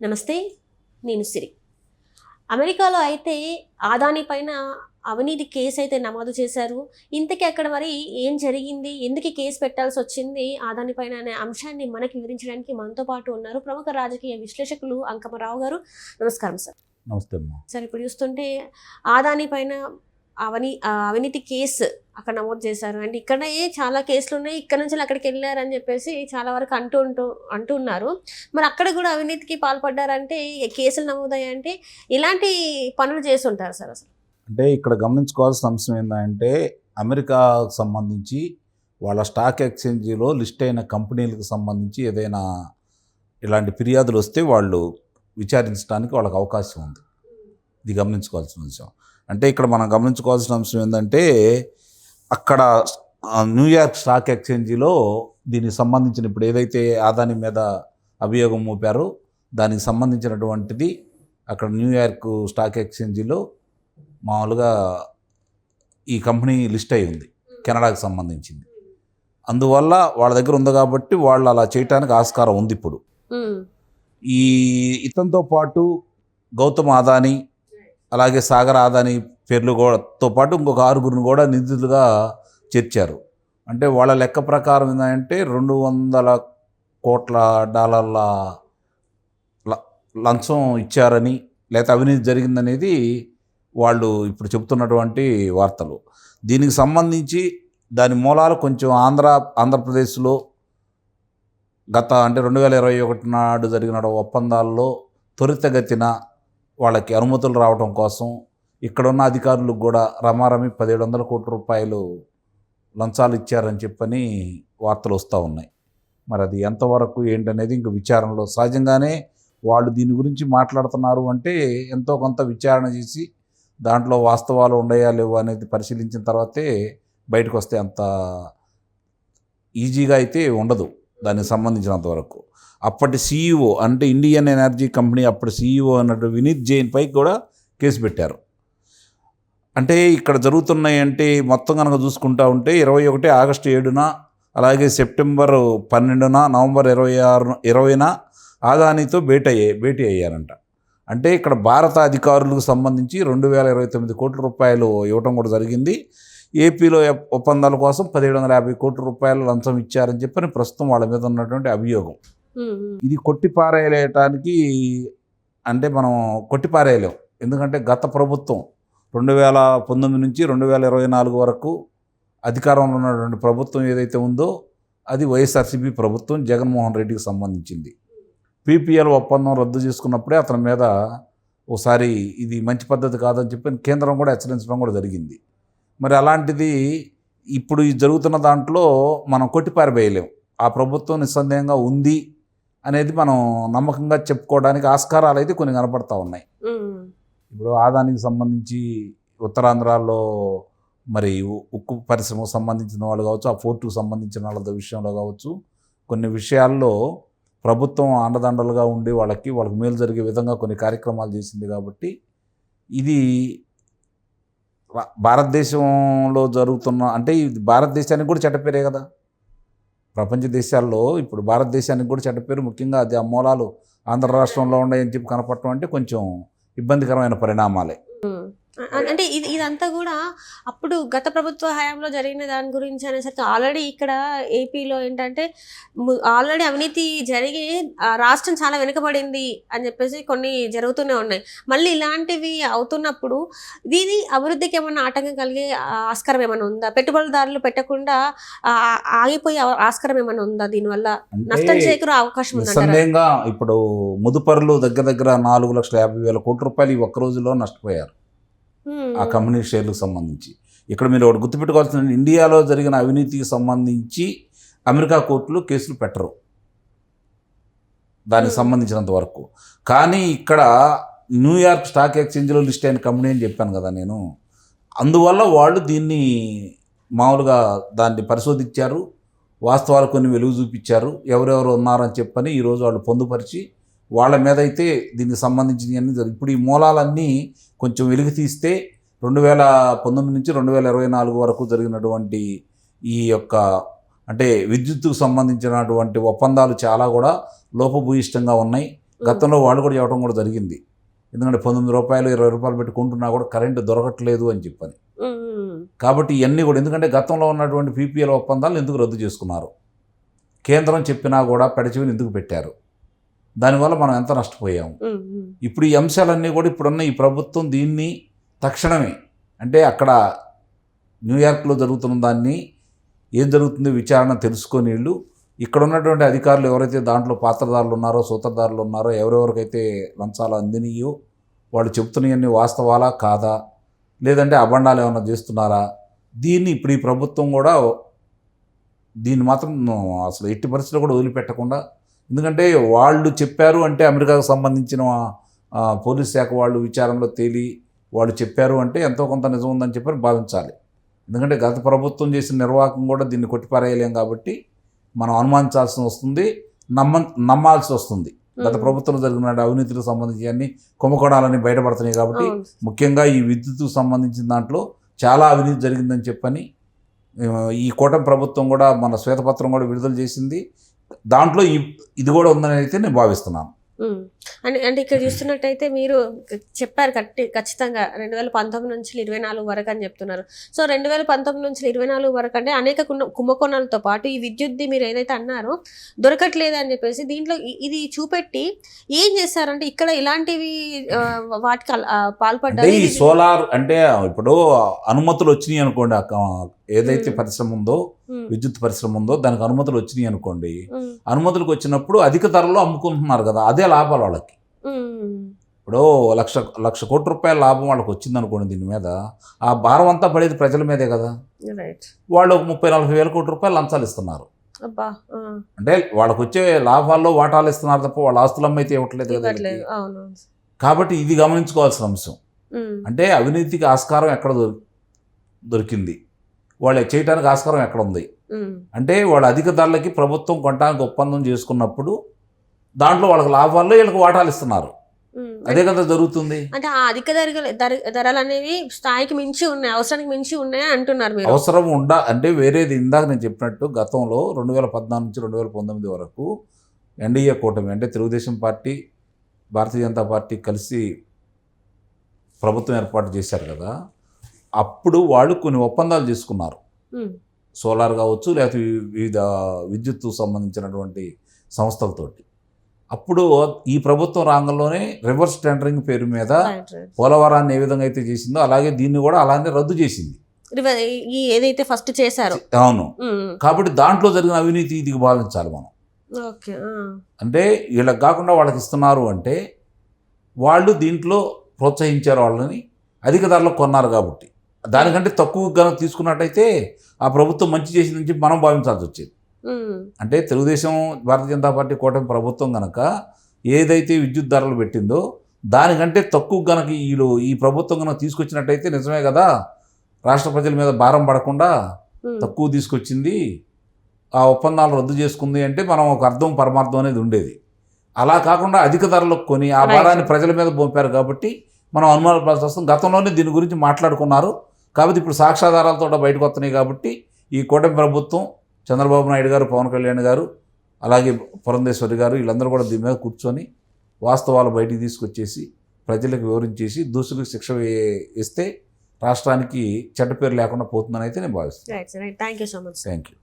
నమస్తే, నేను సిరి. అమెరికాలో అయితే అదానీ పైన అవినీతి కేసు అయితే నమోదు చేశారు. ఇంతకీ అక్కడ మరి ఏం జరిగింది, ఎందుకు ఈ కేసు పెట్టాల్సి వచ్చింది అదానీ పైన అనే అంశాన్ని మనకి వివరించడానికి మనతో పాటు ఉన్నారు ప్రముఖ రాజకీయ విశ్లేషకులు అంకమరావు గారు. నమస్కారం సార్. నమస్తే అమ్మా. సార్, ఇప్పుడు చూస్తుంటే అదానీ పైన అవినీతి కేసు అక్కడ నమోదు చేశారు. అండ్ ఇక్కడ చాలా కేసులు ఉన్నాయి, ఇక్కడ నుంచి అక్కడికి వెళ్ళారని చెప్పేసి చాలా వరకు అంటున్నారు. మరి అక్కడ కూడా అవినీతికి పాల్పడ్డారంటే, కేసులు నమోదయ్యాయంటే ఇలాంటి పనులు చేస్తుంటారు సార్ అసలు? అంటే ఇక్కడ గమనించుకోవాల్సిన అంశం ఏంటంటే, అమెరికాకు సంబంధించి వాళ్ళ స్టాక్ ఎక్స్చేంజీలో లిస్ట్ అయిన కంపెనీలకు సంబంధించి ఏదైనా ఇలాంటి ఫిర్యాదులు వస్తే వాళ్ళు విచారించడానికి వాళ్ళకి అవకాశం ఉంది. ఇది గమనించుకోవాల్సిన అంశం. అంటే ఇక్కడ మనం గమనించుకోవాల్సిన అంశం ఏంటంటే, అక్కడ న్యూయార్క్ స్టాక్ ఎక్స్చేంజీలో దీనికి సంబంధించిన ఇప్పుడు ఏదైతే అదానీ మీద అభియోగం మోపారో దానికి సంబంధించినటువంటిది అక్కడ న్యూయార్క్ స్టాక్ ఎక్స్చేంజీలో మామూలుగా ఈ కంపెనీ లిస్ట్ అయి ఉంది, కెనడాకి సంబంధించింది. అందువల్ల వాళ్ళ దగ్గర ఉంది కాబట్టి వాళ్ళు అలా చేయడానికి ఆస్కారం ఉంది. ఇప్పుడు ఈ ఇతనితో పాటు గౌతమ్ అదానీ అలాగే సాగర్ అదానీ పేర్లు తో పాటు ఇంకొక 6గురిని కూడా నిందితులుగా చేర్చారు. అంటే వాళ్ళ లెక్క ప్రకారం ఏంటంటే $200 కోట్ల లంచం ఇచ్చారని, లేకపోతే అవినీతి జరిగిందనేది వాళ్ళు ఇప్పుడు చెబుతున్నటువంటి వార్తలు. దీనికి సంబంధించి దాని మూలాలు కొంచెం ఆంధ్రప్రదేశ్లో అంటే 2021 నాడు జరిగిన ఒప్పందాల్లో త్వరితగతిన వాళ్ళకి అనుమతులు రావడం కోసం ఇక్కడున్న అధికారులకు కూడా రమారమి 1700 కోట్ల రూపాయలు లంచాలు ఇచ్చారని చెప్పని వార్తలు వస్తూ ఉన్నాయి. మరి అది ఎంతవరకు ఏంటనేది ఇంక విచారణలో సహజంగానే వాళ్ళు దీని గురించి మాట్లాడుతున్నారు అంటే ఎంతో కొంత విచారణ చేసి దాంట్లో వాస్తవాలు ఉన్నాయా లేవు అనేది పరిశీలించిన తర్వాతే బయటకు వస్తే అంత ఈజీగా అయితే ఉండదు దానికి సంబంధించినంత వరకు. అప్పటి సీఈఓ అంటే ఇండియన్ ఎనర్జీ కంపెనీ అప్పటి సీఈఓ అన్నట్టు వినీత్ జైన్ పై కూడా కేసు పెట్టారు. అంటే ఇక్కడ జరుగుతున్నాయి అంటే మొత్తం కనుక చూసుకుంటా ఉంటే 21 ఆగస్టు 7న అలాగే సెప్టెంబర్ 12న నవంబర్ 20న అదానీతో భేటీ అయ్యారంట. అంటే ఇక్కడ భారత అధికారులకు సంబంధించి 2029 కోట్ల రూపాయలు ఇవ్వటం కూడా జరిగింది. ఏపీలో ఒప్పందాల కోసం 1750 కోట్ల రూపాయలు లంచం ఇచ్చారని చెప్పని ప్రస్తుతం వాళ్ళ మీద ఉన్నటువంటి అభియోగం. ఇది కొట్టిపారేయటానికి అంటే మనం కొట్టిపారేయలేం. ఎందుకంటే గత ప్రభుత్వం 2019 నుంచి 2024 వరకు అధికారంలో ఉన్నటువంటి ప్రభుత్వం ఏదైతే ఉందో అది వైఎస్ఆర్సీపీ ప్రభుత్వం, జగన్మోహన్ రెడ్డికి సంబంధించింది. పీపీఎల్ ఒప్పందం రద్దు చేసుకున్నప్పుడే అతని మీద ఓసారి ఇది మంచి పద్ధతి కాదని చెప్పి కేంద్రం కూడా హెచ్చరించడం కూడా జరిగింది. మరి అలాంటిది ఇప్పుడు ఈ జరుగుతున్న దాంట్లో మనం కొట్టిపారవేయలేం. ఆ ప్రభుత్వం నిస్సందేహంగా ఉంది అనేది మనం నమ్మకంగా చెప్పుకోవడానికి ఆస్కారాలు అయితే కొన్ని కనపడతా ఉన్నాయి. ఇప్పుడు అదానికి సంబంధించి ఉత్తరాంధ్రాలో మరి ఉక్కు పరిశ్రమకు సంబంధించిన వాళ్ళు కావచ్చు, ఆ పోర్టుకు సంబంధించిన వాళ్ళ విషయంలో కావచ్చు, కొన్ని విషయాల్లో ప్రభుత్వం అండదండలుగా ఉండి వాళ్ళకి మేలు జరిగే విధంగా కొన్ని కార్యక్రమాలు చేసింది. కాబట్టి ఇది భారతదేశంలో జరుగుతున్న అంటే ఇది భారతదేశానికి కూడా చెడ్డపేరే కదా. ప్రపంచ దేశాల్లో ఇప్పుడు భారతదేశానికి కూడా చెడ్డపేరు. ముఖ్యంగా అది ఆ మూలాలు ఆంధ్ర రాష్ట్రంలో ఉన్నాయని చెప్పి కనపడటం అంటే కొంచెం ఇబ్బందికరమైన పరిణామాలే. అంటే ఇదంతా కూడా అప్పుడు గత ప్రభుత్వ హయాంలో జరిగిన దాని గురించి అనేసరికి ఆల్రెడీ ఇక్కడ ఏపీలో ఏంటంటే ఆల్రెడీ అవినీతి జరిగి రాష్ట్రం చాలా వెనుకబడింది అని చెప్పేసి కొన్ని జరుగుతూనే ఉన్నాయి. మళ్ళీ ఇలాంటివి అవుతున్నప్పుడు దీని అభివృద్ధికి ఏమన్నా ఆటంకం కలిగే ఆస్కారం ఏమైనా ఉందా? పెట్టుబడిదారులు పెట్టకుండా ఆగిపోయే ఆస్కారం ఏమైనా ఉందా? దీనివల్ల నష్టం చేకూరే అవకాశం ఉందా? సందేహంగా ఇప్పుడు ముదుపర్లు దగ్గర 4,50,000 కోట్ల రూపాయలు ఈ ఒక్క రోజులో నష్టపోయారు ఆ కంపెనీ షేర్లకు సంబంధించి. ఇక్కడ మీరు ఒకటి గుర్తుపెట్టుకోవాల్సిన, ఇండియాలో జరిగిన అవినీతికి సంబంధించి అమెరికా కోర్టులు కేసులు పెట్టరు దానికి సంబంధించినంత వరకు. కానీ ఇక్కడ న్యూయార్క్ స్టాక్ ఎక్స్చేంజ్లో లిస్ట్ అయిన కంపెనీ అని చెప్పాను కదా నేను. అందువల్ల వాళ్ళు దీన్ని మామూలుగా దాన్ని పరిశోధించారు, వాస్తవాలు కొన్ని వెలుగు చూపించారు, ఎవరెవరు ఉన్నారని చెప్పని ఈరోజు వాళ్ళు పొందుపరిచి వాళ్ళ మీద అయితే దీనికి సంబంధించినవి అన్నీ ఇప్పుడు ఈ మూలాలన్నీ కొంచెం వెలుగు తీస్తే 2019 నుంచి 2024 వరకు జరిగినటువంటి ఈ యొక్క అంటే విద్యుత్తుకు సంబంధించినటువంటి ఒప్పందాలు చాలా కూడా లోపభూయిష్టంగా ఉన్నాయి. గతంలో వాళ్ళు కూడా చెప్పడం కూడా జరిగింది. ఎందుకంటే 19 రూపాయలు 20 రూపాయలు పెట్టి కొంటున్నా కూడా కరెంటు దొరకట్లేదు అని చెప్పని. కాబట్టి ఇవన్నీ కూడా ఎందుకంటే గతంలో ఉన్నటువంటి పీపీఎల్ ఒప్పందాలు ఎందుకు రద్దు చేసుకున్నారు, కేంద్రం చెప్పినా కూడా పెడచెవిని ఎందుకు పెట్టారు, దానివల్ల మనం ఎంత నష్టపోయాము. ఇప్పుడు ఈ అంశాలన్నీ కూడా ఇప్పుడున్న ఈ ప్రభుత్వం దీన్ని తక్షణమే అంటే అక్కడ న్యూయార్క్లో జరుగుతున్న దాన్ని ఏం జరుగుతుందో విచారణ తెలుసుకొని వీళ్ళు ఇక్కడ ఉన్నటువంటి అధికారులు ఎవరైతే దాంట్లో పాత్రదారులు ఉన్నారో సూత్రధారులు ఉన్నారో ఎవరెవరికైతే లంచాలు అందినయో వాళ్ళు చెప్తున్నవన్నీ వాస్తవాలా కాదా, లేదంటే అబండాలు ఏమైనా చేస్తున్నారా, దీన్ని ఇప్పుడు ఈ ప్రభుత్వం కూడా దీన్ని మాత్రం అసలు ఎట్టి పరిస్థితుల్లో కూడా వదిలిపెట్టకుండా, ఎందుకంటే వాళ్ళు చెప్పారు అంటే అమెరికాకు సంబంధించిన పోలీస్ శాఖ వాళ్ళు విచారణలో తేలి వాళ్ళు చెప్పారు అంటే ఎంతో కొంత నిజం ఉందని చెప్పి భావించాలి. ఎందుకంటే గత ప్రభుత్వం చేసిన నిర్వాహకం కూడా దీన్ని కొట్టిపారేయలేం కాబట్టి మనం అనుమానించాల్సి వస్తుంది, నమ్మాల్సి వస్తుంది. గత ప్రభుత్వంలో జరిగిన అవినీతికి సంబంధించి అన్ని కుంభకోణాలన్నీ బయటపడుతున్నాయి కాబట్టి ముఖ్యంగా ఈ విద్యుత్కు సంబంధించిన దాంట్లో చాలా అవినీతి జరిగిందని చెప్పని ఈ కూటమి ప్రభుత్వం కూడా మన శ్వేతపత్రం కూడా విడుదల చేసింది. దాంట్లో ఇది కూడా ఉందని అయితే నేను భావిస్తున్నాను. అంటే ఇక్కడ చూస్తున్నట్టయితే మీరు చెప్పారు ఖచ్చితంగా 2019 నుంచి 24 వరకు అని చెప్తున్నారు. సో 2019 నుంచి 24 వరకు అంటే అనేక కుంభకోణాలతో పాటు ఈ విద్యుత్ది మీరు ఏదైతే అన్నారో దొరకట్లేదు అని చెప్పేసి దీంట్లో ఇది చూపెట్టి ఏం చేశారంటే ఇక్కడ ఇలాంటివి వాటికి పాల్పడ్డారు. ఈ సోలార్ అంటే ఇప్పుడు అనుమతులు వచ్చినాయి అనుకోండి, ఏదైతే పరిశ్రమ ఉందో విద్యుత్ పరిశ్రమ ఉందో దానికి అనుమతులు వచ్చినాయి అనుకోండి, అనుమతులకు వచ్చినప్పుడు అధిక ధరలో అమ్ముకుంటున్నారు కదా, అదే లాభాలు వాళ్ళకి. ఇప్పుడు లక్ష కోట్ల రూపాయల లాభం వాళ్ళకి వచ్చింది అనుకోండి, దీని మీద ఆ భారం అంతా పడేది ప్రజల మీదే కదా. వాళ్ళు 30-40 వేల కోట్ల రూపాయలు లంచాలు ఇస్తున్నారు. అంటే వాళ్ళకి వచ్చే లాభాల్లో వాటాలు ఇస్తున్నారు తప్ప వాళ్ళ ఆస్తులు అమ్మైతే ఇవ్వట్లేదు కదా. కాబట్టి ఇది గమనించుకోవాల్సిన అంశం. అంటే అవినీతికి ఆస్కారం ఎక్కడ దొరికింది, వాళ్ళు చేయడానికి ఆస్కారం ఎక్కడ ఉంది అంటే వాళ్ళు అధిక ధరలకి ప్రభుత్వం కొనడానికి ఒప్పందం చేసుకున్నప్పుడు దాంట్లో వాళ్ళకి లాభాల్లో వీళ్ళకి వాటాలు ఇస్తున్నారు. అదే కదా జరుగుతుంది. అంటే ఆ అధిక ధరలు అనేవి స్థాయికి మించి ఉన్నాయి, అవసరానికి మించి ఉన్నాయి అంటున్నారు మీరు. అవసరం అంటే వేరేది ఇందాక నేను చెప్పినట్టు గతంలో 2014 నుంచి 2019 వరకు ఎన్డీఏ కూటమి అంటే తెలుగుదేశం పార్టీ భారతీయ జనతా పార్టీ కలిసి ప్రభుత్వం ఏర్పాటు చేశారు కదా, అప్పుడు వాళ్ళు కొన్ని ఒప్పందాలు చేసుకున్నారు. సోలార్ కావచ్చు లేకపోతే వివిధ విద్యుత్తు సంబంధించినటువంటి సంస్థలతోటి. అప్పుడు ఈ ప్రభుత్వం రంగంలోనే రివర్స్ టెండరింగ్ పేరు మీద పోలవరాన్ని ఏ విధంగా అయితే చేసిందో అలాగే దీన్ని కూడా అలానే రద్దు చేసింది, ఏదైతే ఫస్ట్ చేశారో. అవును. కాబట్టి దాంట్లో జరిగిన అవినీతి ఇది భావించాలి మనం. అంటే వీళ్ళకి కాకుండా వాళ్ళకి ఇస్తున్నారు అంటే వాళ్ళు దీంట్లో ప్రోత్సహించారు, వాళ్ళని అధిక ధరలో కొన్నారు కాబట్టి. దానికంటే తక్కువ గనం తీసుకున్నట్టయితే ఆ ప్రభుత్వం మంచి చేసిందని చెప్పి మనం భావించాల్సి వచ్చేది. అంటే తెలుగుదేశం భారతీయ జనతా పార్టీ కూటమి ప్రభుత్వం కనుక ఏదైతే విద్యుత్ ధరలు పెట్టిందో దానికంటే తక్కువ గనక ఈ ప్రభుత్వం కనుక తీసుకొచ్చినట్టయితే నిజమే కదా, రాష్ట్ర ప్రజల మీద భారం పడకుండా తక్కువ తీసుకొచ్చింది, ఆ ఒప్పందాలు రద్దు చేసుకుంది అంటే మనం ఒక అర్థం పరమార్థం అనేది ఉండేది. అలా కాకుండా అధిక ధరలకు కొని ఆ భారాన్ని ప్రజల మీద పంపారు కాబట్టి మనం అనుమానపడాల్సి వస్తుంది. గతంలోనే దీని గురించి మాట్లాడుకున్నారు కాబట్టి ఇప్పుడు సాక్ష్యాధారాలతో బయటకు వస్తున్నాయి కాబట్టి ఈ కూటమి ప్రభుత్వం చంద్రబాబు నాయుడు గారు, పవన్ కళ్యాణ్ గారు, అలాగే పురంధేశ్వరి గారు వీళ్ళందరూ కూడా దీని మీద కూర్చొని వాస్తవాలు బయటికి తీసుకొచ్చేసి ప్రజలకు వివరించేసి దోషులకు శిక్ష ఇస్తే రాష్ట్రానికి చెడ్డ పేరు లేకుండా పోతుందని అయితే నేను భావిస్తున్నాను. Thank you so much. Thank you.